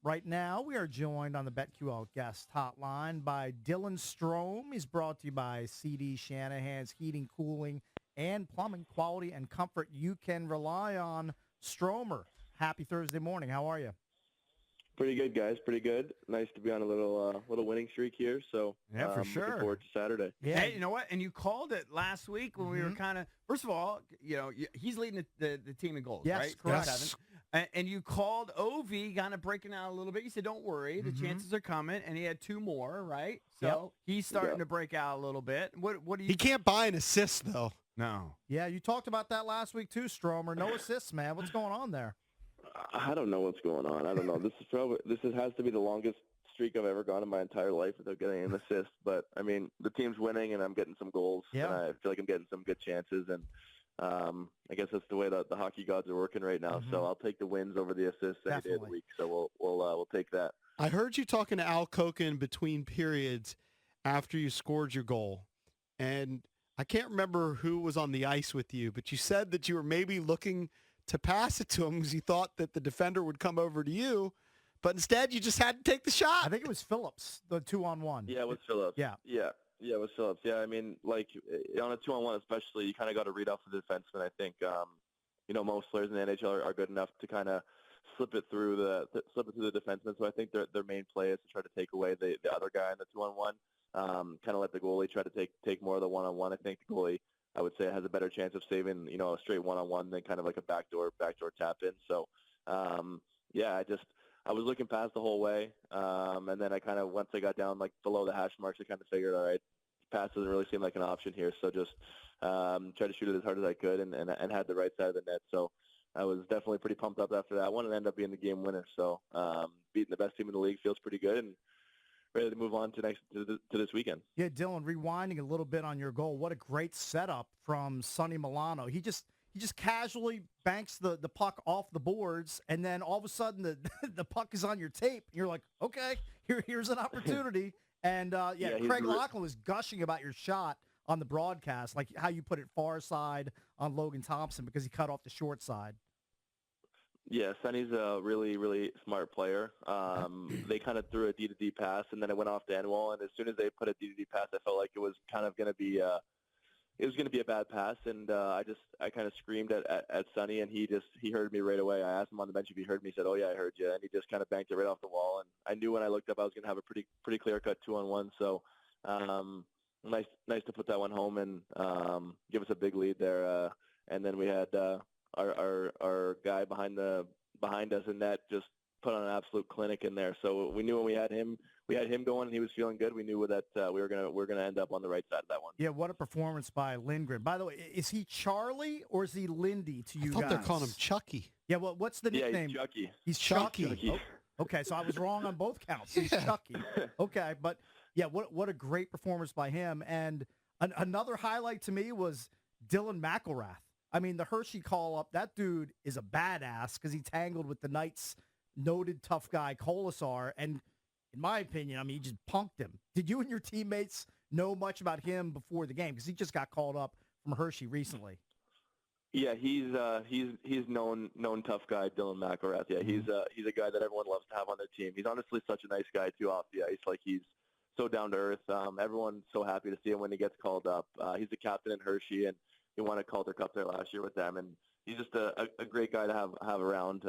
Right now, we are joined on the BetQL guest hotline by Dylan Strome. He's brought to you by CD Shanahan's Heating, Cooling, and Plumbing. Quality and comfort you can rely on. Stromer, happy Thursday morning. How are you? Pretty good, guys. Pretty good. Nice to be on a little winning streak here. So Yeah, for sure. Looking forward to Saturday. Yeah, Hey, you know what? And you called it last week when we were kind of. First of all, he's leading the team in goals, Yes, right? correct. Seven. And you called Ovi kind of breaking out a little bit. You said, "Don't worry, the chances are coming." And he had two more, right? So he's starting to break out a little bit. What do you? He can't buy an assist though. No. Yeah, you talked about that last week too, Stromer. No assists, man. What's going on there? I don't know what's going on. I don't know. Has to be the longest streak I've ever gone in my entire life without getting an assist. But I mean, the team's winning, and I'm getting some goals. Yeah. And I feel like I'm getting some good chances. And I guess that's the way that the hockey gods are working right now. So I'll take the wins over the assists any day of the week. So we'll take that. I heard you talking to Al Koken between periods after you scored your goal, and I can't remember who was on the ice with you, but you said that you were maybe looking to pass it to him because you thought that the defender would come over to you, but instead you just had to take the shot. I think it was Phillips, the 2-on-1. Yeah, it was Phillips. Yeah, it was Phillips. Yeah, I mean, like on a 2-on-1 especially, you kind of got to read off the defenseman. I think, most players in the NHL are good enough to kind of slip it through the defenseman. So I think their main play is to try to take away the other guy in the 2-on-1. Kind of let the goalie try to take more of the 1-on-1. I think the goalie, I would say, has a better chance of saving, a straight 1-on-1 than kind of like a backdoor tap in. So, I was looking past the whole way. And then I kind of, once I got down like below the hash marks, I kind of figured, all right, pass doesn't really seem like an option here. So just try to shoot it as hard as I could and had the right side of the net. So I was definitely pretty pumped up after that one and ended up being the game winner. So beating the best team in the league feels pretty good and ready to move on to this weekend. Yeah, Dylan, rewinding a little bit on your goal, what a great setup from Sonny Milano. He just casually banks the puck off the boards, and then all of a sudden the puck is on your tape. And you're like, okay, here's an opportunity. And, Craig Lachlan was gushing about your shot on the broadcast, like how you put it far side on Logan Thompson because he cut off the short side. Yeah, Sonny's a really, really smart player. They kind of threw a D-to-D pass, and then it went off to Enwall. And as soon as they put a D-to-D pass, I felt like it was kind of going to be a bad pass. And I kind of screamed at Sonny, and he heard me right away. I asked him on the bench if he heard me. He said, "Oh yeah, I heard you." And he just kind of banked it right off the wall. And I knew when I looked up, I was going to have a pretty clear-cut 2-on-1. So nice to put that one home and give us a big lead there. And then we had our guy behind us in net just put on an absolute clinic in there. So we knew when we had him going and he was feeling good. We knew that we're gonna end up on the right side of that one. Yeah, what a performance by Lindgren. By the way, is he Charlie or is he Lindy to you guys? I thought they're calling him Chucky. Yeah, well, what's the nickname? He's Chucky. He's Chucky. Chucky. Oh, okay, so I was wrong on both counts. He's Chucky. Okay, but yeah, what a great performance by him. And another highlight to me was Dylan McElrath. I mean, the Hershey call-up, that dude is a badass because he tangled with the Knights' noted tough guy, Kolasar, and in my opinion, I mean, he just punked him. Did you and your teammates know much about him before the game? Because he just got called up from Hershey recently. Yeah, he's known tough guy, Dylan McElrath. Yeah, he's a guy that everyone loves to have on their team. He's honestly such a nice guy, too, off the ice. Like, he's so down to earth. Everyone's so happy to see him when he gets called up. He's the captain in Hershey, and he won a Calder Cup there last year with them, and he's just a great guy to have around.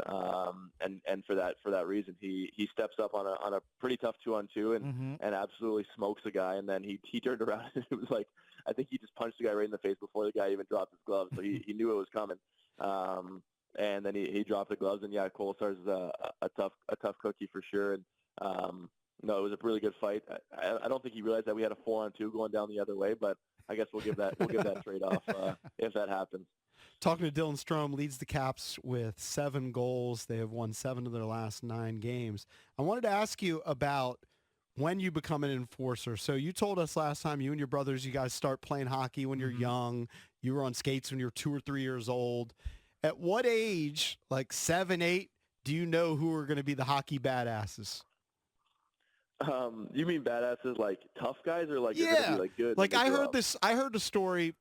And for that reason, he steps up on a pretty tough 2-on-2 and absolutely smokes the guy. And then he turned around and it was like, I think he just punched the guy right in the face before the guy even dropped his gloves. So he knew it was coming. And then he dropped the gloves. And yeah, Kolasar's a tough cookie for sure. And no, it was a really good fight. I don't think he realized that we had a 4-on-2 going down the other way, but I guess we'll give that trade off if that happens. Talking to Dylan Strome, leads the Caps with 7 goals. They have won 7 of their last 9 games. I wanted to ask you about when you become an enforcer. So you told us last time you and your brothers, you guys start playing hockey when you're young. You were on skates when you were 2 or 3 years old. At what age, like 7, 8, do you know who are going to be the hockey badasses? You mean badasses like tough guys or like yeah, you're gonna be like good? Like I heard the story.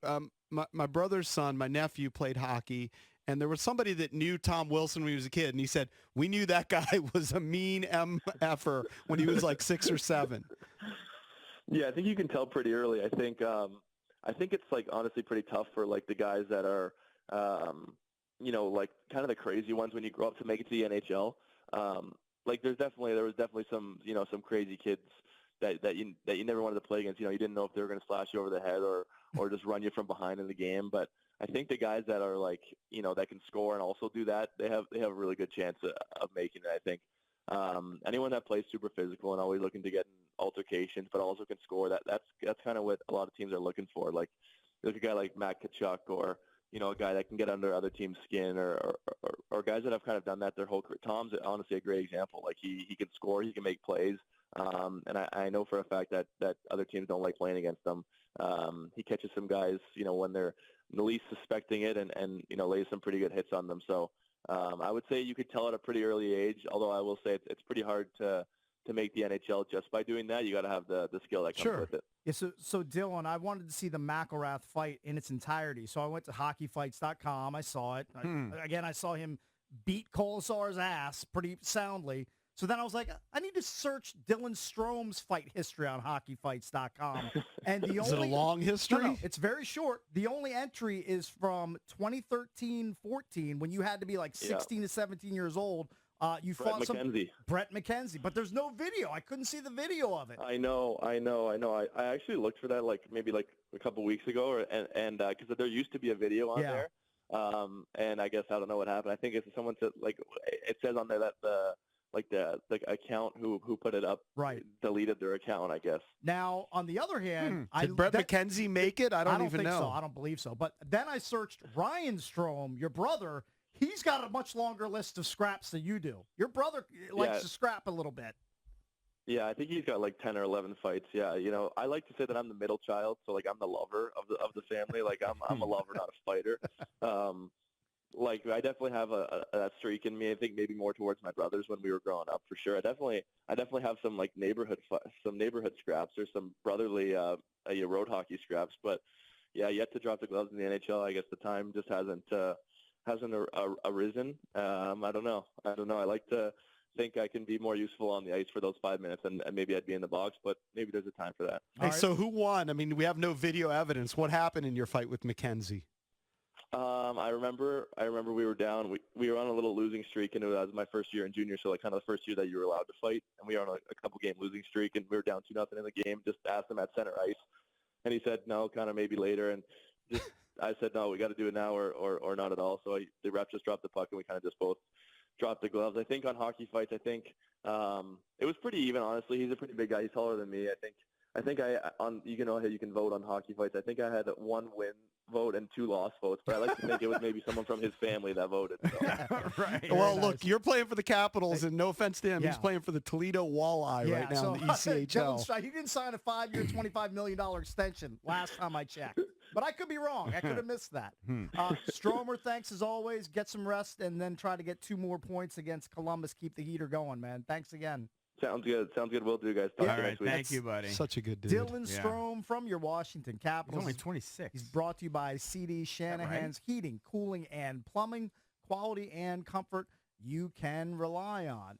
My brother's son, my nephew, played hockey, and there was somebody that knew Tom Wilson when he was a kid, and he said, we knew that guy was a mean MFer when he was like 6 or 7. Yeah, I think you can tell pretty early. I think it's like honestly pretty tough for like the guys that are like kind of the crazy ones when you grow up to make it to the NHL. Like there was definitely some some crazy kids that you never wanted to play against. You didn't know if they were going to slash you over the head or just run you from behind in the game. But I think the guys that are like that can score and also do that, they have a really good chance of making it. I think anyone that plays super physical and always looking to get in altercations, but also can score, that's kind of what a lot of teams are looking for. Like there's a guy like Matt Tkachuk or a guy that can get under other teams' skin or guys that have kind of done that their whole career. Tom's honestly a great example. Like he can score, he can make plays. And I know for a fact that other teams don't like playing against him. He catches some guys, when they're the least suspecting it and lays some pretty good hits on them. So I would say you could tell at a pretty early age, although I will say it's pretty hard to make the NHL just by doing that. You got to have the skill that comes with it. Yeah, so Dylan, I wanted to see the McElrath fight in its entirety. So I went to hockeyfights.com. I saw it. Again, I saw him beat Colasar's ass pretty soundly. So then I was like, I need to search Dylan Strome's fight history on hockeyfights.com. And Is it a long history? No, it's very short. The only entry is from 2013-14 when you had to be like 16 to 17 years old. You fought Brett McKenzie, but there's no video. I couldn't see the video of it. I know. I actually looked for that maybe a couple weeks ago, and because there used to be a video on there, and I guess I don't know what happened. I think it's someone said it says on there that the account who put it up deleted their account, I guess. Now on the other hand, did Brett McKenzie make it? I don't even think know. So. I don't believe so. But then I searched Ryan Strome, your brother. He's got a much longer list of scraps than you do. Your brother likes to scrap a little bit. Yeah, I think he's got 10 or 11 fights. Yeah, I like to say that I'm the middle child, so I'm the lover of the family. I'm a lover, not a fighter. I definitely have a streak in me. I think maybe more towards my brothers when we were growing up, for sure. I definitely have some neighborhood scraps or some brotherly road hockey scraps. But yeah, yet to drop the gloves in the NHL. I guess the time just hasn't arisen. I don't know. I like to think I can be more useful on the ice for those 5 minutes, and maybe I'd be in the box, but maybe there's a time for that. Hey, so who won? I mean, we have no video evidence. What happened in your fight with McKenzie? I remember we were down. We were on a little losing streak, and it was my first year in junior, so kind of the first year that you were allowed to fight, and we were on a couple game losing streak, and we were down 2-0 in the game. Just asked him at center ice, and he said no, kind of maybe later, and I said no, we got to do it now or not at all. So the ref just dropped the puck, and we kind of just both dropped the gloves. I think on hockey fights, it was pretty even, honestly. He's a pretty big guy. He's taller than me. I think you can vote on hockey fights. I think I had 1 win vote and 2 lost votes, but I like to think it was maybe someone from his family that voted. So. Right. Well, look, you're playing for the Capitals, and no offense to him, he's playing for the Toledo Walleye right now in the ECHL. He didn't sign a 5-year, $25 million extension last time I checked. But I could be wrong. I could have missed that. Stromer, thanks as always. Get some rest and then try to get 2 more points against Columbus. Keep the heater going, man. Thanks again. Sounds good. Will do, guys. Talk to you next week. Thank you, buddy. Such a good dude. Dylan Strome from your Washington Capitals. He's only 26. He's brought to you by CD Shanahan's Heating, Cooling, and Plumbing. Quality and comfort you can rely on.